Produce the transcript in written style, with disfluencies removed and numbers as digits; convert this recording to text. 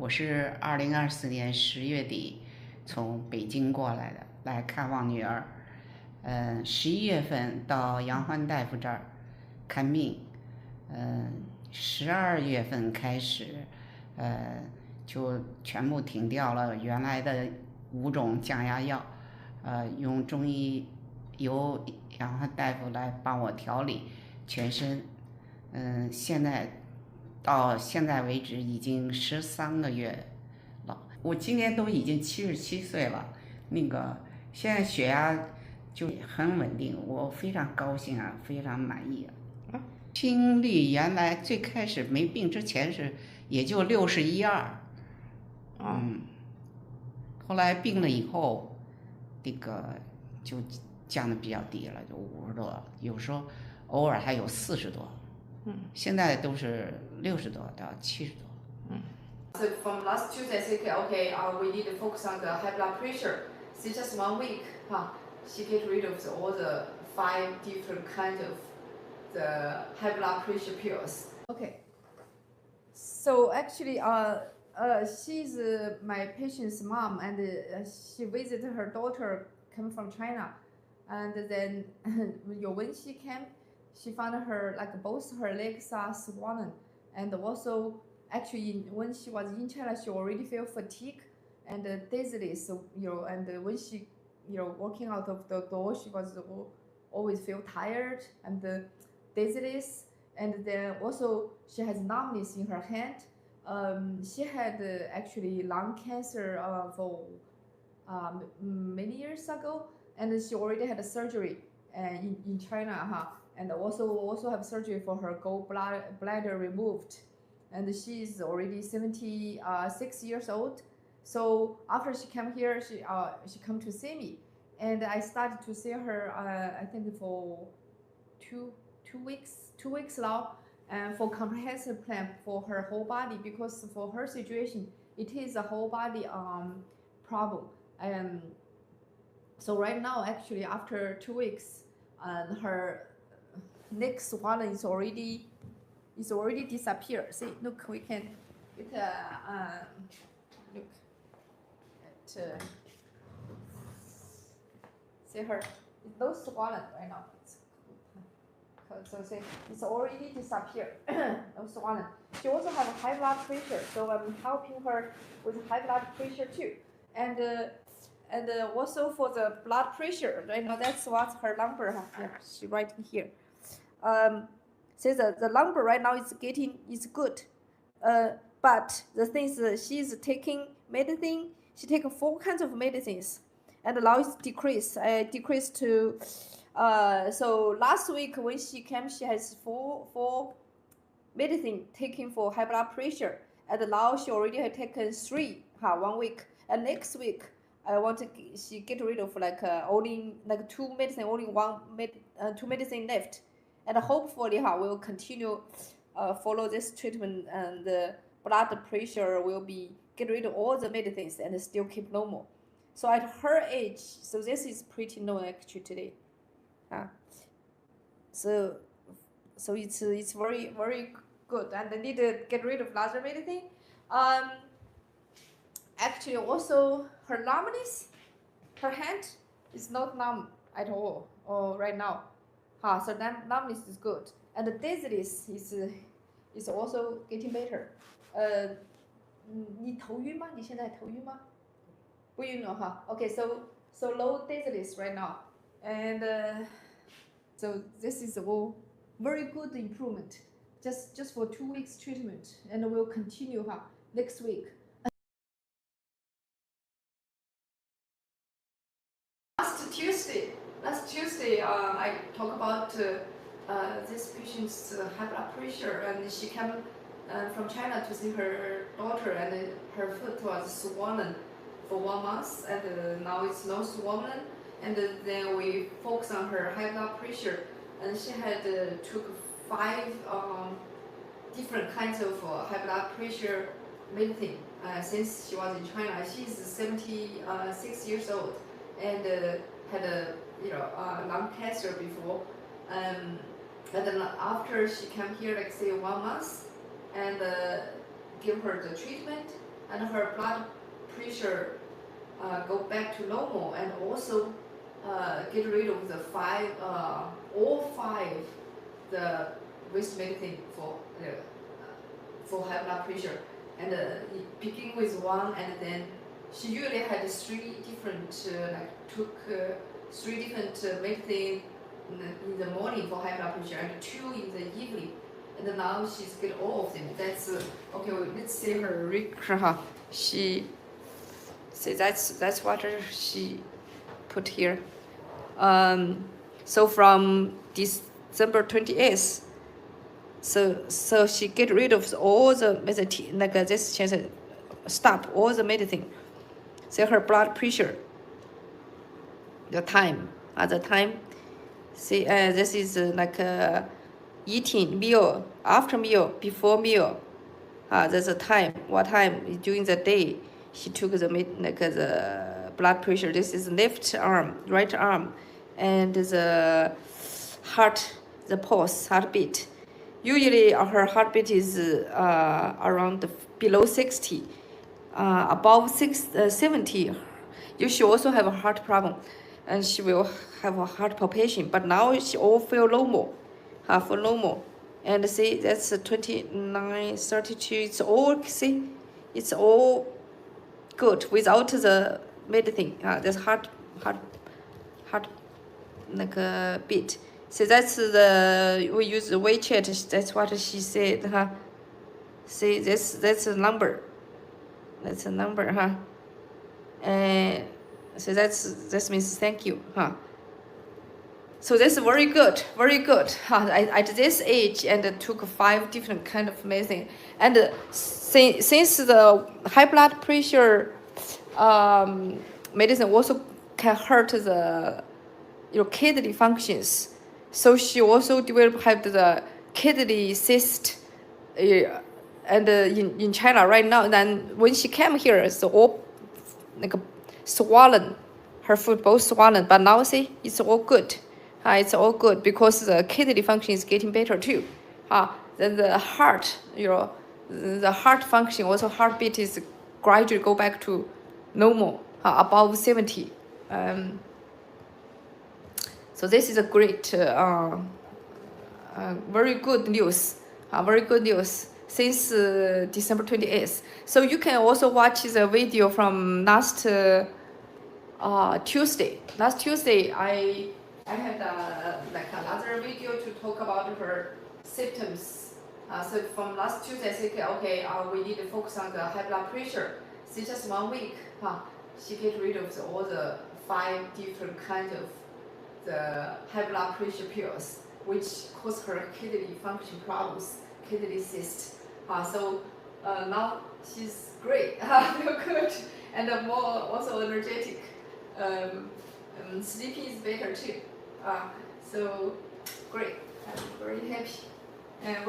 我是2024年10月底从北京过来的，来看望女儿。11月份到杨欢大夫这儿看病，12月份开始，就全部停掉了原来的5种降压药，用中医由杨欢大夫来帮我调理全身。到现在为止已经13个月了，我今年都已经77岁了，现在血压就很稳定，我非常高兴啊，非常满意啊。心率原来最开始没病之前也就61、62，后来病了以后，就降的比较低了，就50多，有时候偶尔还有40多。现在都是60多到70多。So from last Tuesday, I said, okay, we need to focus on the high blood pressure. So just 1 week, she get rid of all the 5 different kinds of the high blood pressure pills. Okay. So actually, she's my patient's mom, and she visited her daughter, come from China, and then when she came, she found her both her legs are swollen, and also actually when she was in China, she already felt fatigue and dizziness, and when she walking out of the door, she was always feel tired and dizziness, and then also she has numbness in her hand. She had actually lung cancer for many years ago, and she already had a surgery in China, and also have surgery for her gallbladder removed, and she is already 76 years old. So after she came here, she come to see me, and I started to see her I think for two weeks now, and for comprehensive plan for her whole body, because for her situation it is a whole body problem. So right now, actually after 2 weeks, her neck swelling is already disappeared. See, look, we can look at see her, it's no swollen right now. So see, it's already disappeared. No swollen. She also have a high blood pressure, so I'm helping her with high blood pressure too, and also for the blood pressure right now, that's what her number. Yeah, she writing here. Says the number right now is good, but the thing is she's taking medicine. She take 4 kinds of medicines, and now it's decreased to. So last week when she came, she has four medicine taking for high blood pressure, and now she already had taken 3, 1 week, and next week I want she get rid of only 2 medicine, only 2 medicine left, and hopefully will continue follow this treatment, and the blood pressure will be get rid of all the medicines and still keep normal. So at her age, so this is pretty low actually today. So it's very very good, and they need to get rid of other medicine. Actually also her numbness, her hand is not numb at all right now. So that numbness is good, and the dizziness is also getting better. 你头晕吗？你现在头晕吗？不晕了哈。Okay, so low dizziness right now, and so this is a very good improvement. Just for 2 weeks treatment, and we'll continue next week. Last Tuesday, I talk about this patient's high blood pressure, and she came from China to see her daughter, and her foot was swollen for 1 month, and now it's not swollen. And then we focus on her high blood pressure, and she had took 5 different kinds of high blood pressure medicine since she was in China. She's 76 years old, and had lung cancer before, and then after she came here, say 1 month, and give her the treatment, and her blood pressure go back to normal, and also get rid of the all five the waste medicine for high blood pressure. And begin with one, and then she usually had three different took three different medicine in the morning for high blood pressure and two in the evening. And now she's get all of them. That's okay. Well, let's see her record. She see that's what she put here. So from December 28th. So she get rid of all the medicine, this chance stop all the medicine. See her blood pressure, the time, at the time. See, this is eating meal, after meal, before meal. There's a time, what time during the day she took the blood pressure. This is left arm, right arm, and the heart, the pulse, heartbeat. Usually her heartbeat is around below 60, above 70. You should also have a heart problem, and she will have a heart palpitation. But now she all feel normal, for normal. And see, that's 29, 32. It's all, see, it's all good without the medicine. This heart beat. So that's we use the WeChat. That's what she said, See, that's a number. That's a number, And so that means thank you, So that's very good, very good. At this age, and took 5 different kind of medicine, and since the high blood pressure medicine also can hurt the kidney functions. So she also developed the kidney cyst, and in China right now. Then when she came here, it's all swollen, her foot both swollen. But now see, it's all good. It's all good because the kidney function is getting better too. Then the heart, the heart function, also heartbeat is gradually go back to normal, above 70. So this is a great, very good news. Very good news since December 28th. So you can also watch the video from last Tuesday. Last Tuesday, I had another video to talk about her symptoms. So from last Tuesday, I said, okay, we need to focus on the high blood pressure. So just 1 week, she get rid of all the 5 different kinds of the high blood pressure pills, which cause her kidney function problems, kidney cyst. So now she's great, feel good, and more also energetic. Sleeping is better too. So great, I'm very happy. And